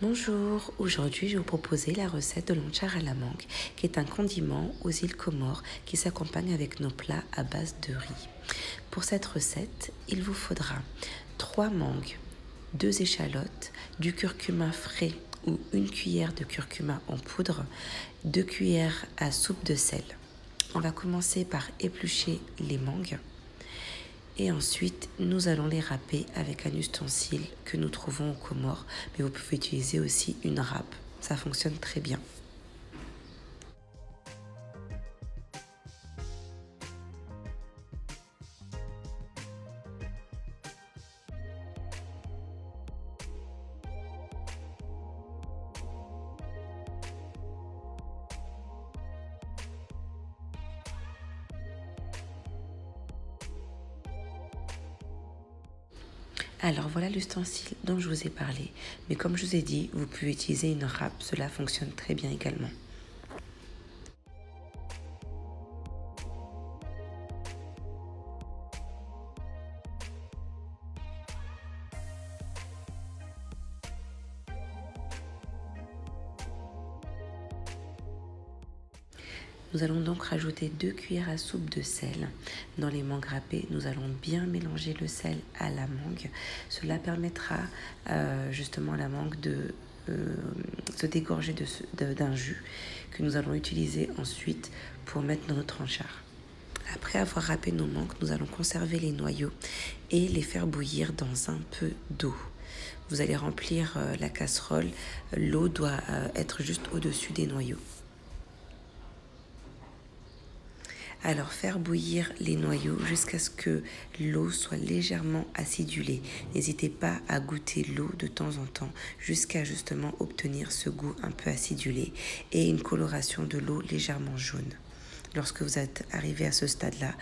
Bonjour, aujourd'hui je vais vous proposer la recette de l'anchar à la mangue, qui est un condiment aux îles Comores qui s'accompagne avec nos plats à base de riz. Pour cette recette, il vous faudra 3 mangues, 2 échalotes, du curcuma frais ou une cuillère de curcuma en poudre, 2 cuillères à soupe de sel. On va commencer par éplucher les mangues. Et ensuite, nous allons les râper avec un ustensile que nous trouvons aux Comores, mais vous pouvez utiliser aussi une râpe, ça fonctionne très bien. Alors voilà l'ustensile dont je vous ai parlé, mais comme je vous ai dit, vous pouvez utiliser une râpe, cela fonctionne très bien également. Nous allons donc rajouter 2 cuillères à soupe de sel. Dans les mangues râpées, nous allons bien mélanger le sel à la mangue. Cela permettra justement à la mangue de se dégorger d'un jus que nous allons utiliser ensuite pour mettre dans notre anchar. Après avoir râpé nos mangues, nous allons conserver les noyaux et les faire bouillir dans un peu d'eau. Vous allez remplir la casserole. L'eau doit être juste au-dessus des noyaux. Alors faire bouillir les noyaux jusqu'à ce que l'eau soit légèrement acidulée. N'hésitez pas à goûter l'eau de temps en temps jusqu'à justement obtenir ce goût un peu acidulé et une coloration de l'eau légèrement jaune. Lorsque vous êtes arrivé à ce stade-là,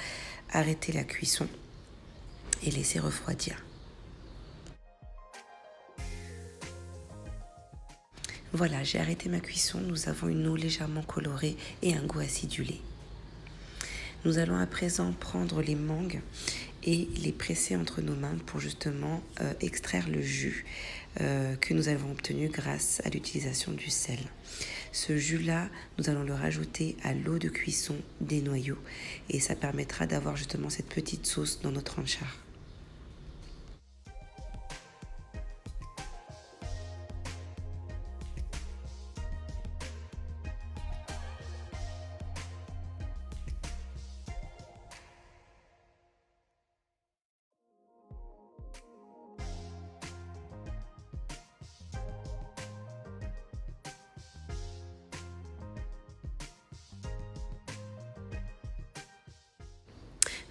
arrêtez la cuisson et laissez refroidir. Voilà, j'ai arrêté ma cuisson. Nous avons une eau légèrement colorée et un goût acidulé. Nous allons à présent prendre les mangues et les presser entre nos mains pour justement extraire le jus que nous avons obtenu grâce à l'utilisation du sel. Ce jus-là, nous allons le rajouter à l'eau de cuisson des noyaux et ça permettra d'avoir justement cette petite sauce dans notre anchar.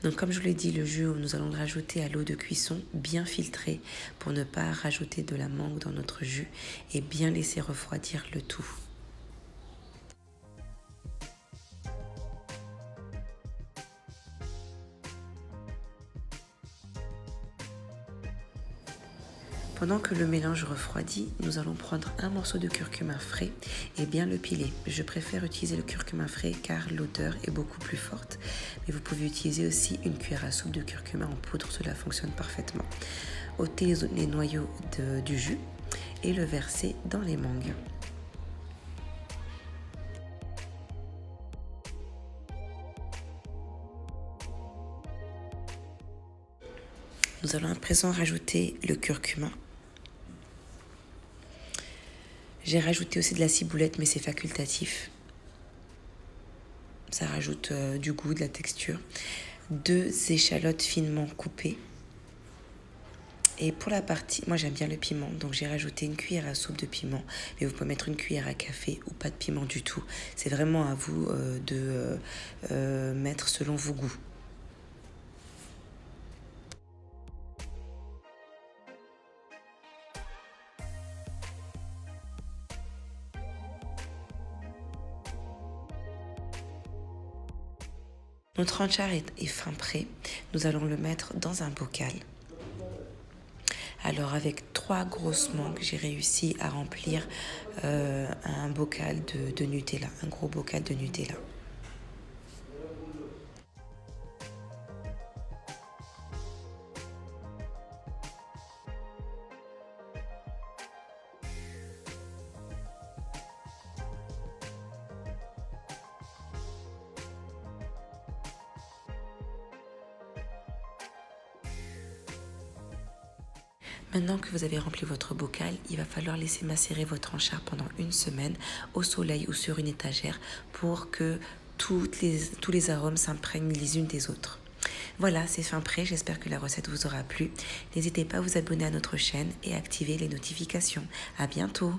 Donc comme je vous l'ai dit, le jus, nous allons le rajouter à l'eau de cuisson bien filtrée pour ne pas rajouter de la mangue dans notre jus et bien laisser refroidir le tout. Pendant que le mélange refroidit, nous allons prendre un morceau de curcuma frais et bien le piler. Je préfère utiliser le curcuma frais car l'odeur est beaucoup plus forte. Mais vous pouvez utiliser aussi une cuillère à soupe de curcuma en poudre, cela fonctionne parfaitement. Ôtez les noyaux du jus et le verser dans les mangues. Nous allons à présent rajouter le curcuma. J'ai rajouté aussi de la ciboulette, mais c'est facultatif. Ça rajoute du goût, de la texture. 2 échalotes finement coupées. Et pour la partie, moi j'aime bien le piment, donc j'ai rajouté une cuillère à soupe de piment. Mais vous pouvez mettre une cuillère à café ou pas de piment du tout. C'est vraiment à vous de mettre selon vos goûts. Notre anchar est fin prêt. Nous allons le mettre dans un bocal. Alors avec 3 grosses mangues, j'ai réussi à remplir un bocal de Nutella, un gros bocal de Nutella. Maintenant que vous avez rempli votre bocal, il va falloir laisser macérer votre enchère pendant 1 semaine au soleil ou sur une étagère pour que tous les arômes s'imprègnent les unes des autres. Voilà, c'est fin prêt, j'espère que la recette vous aura plu. N'hésitez pas à vous abonner à notre chaîne et à activer les notifications. À bientôt!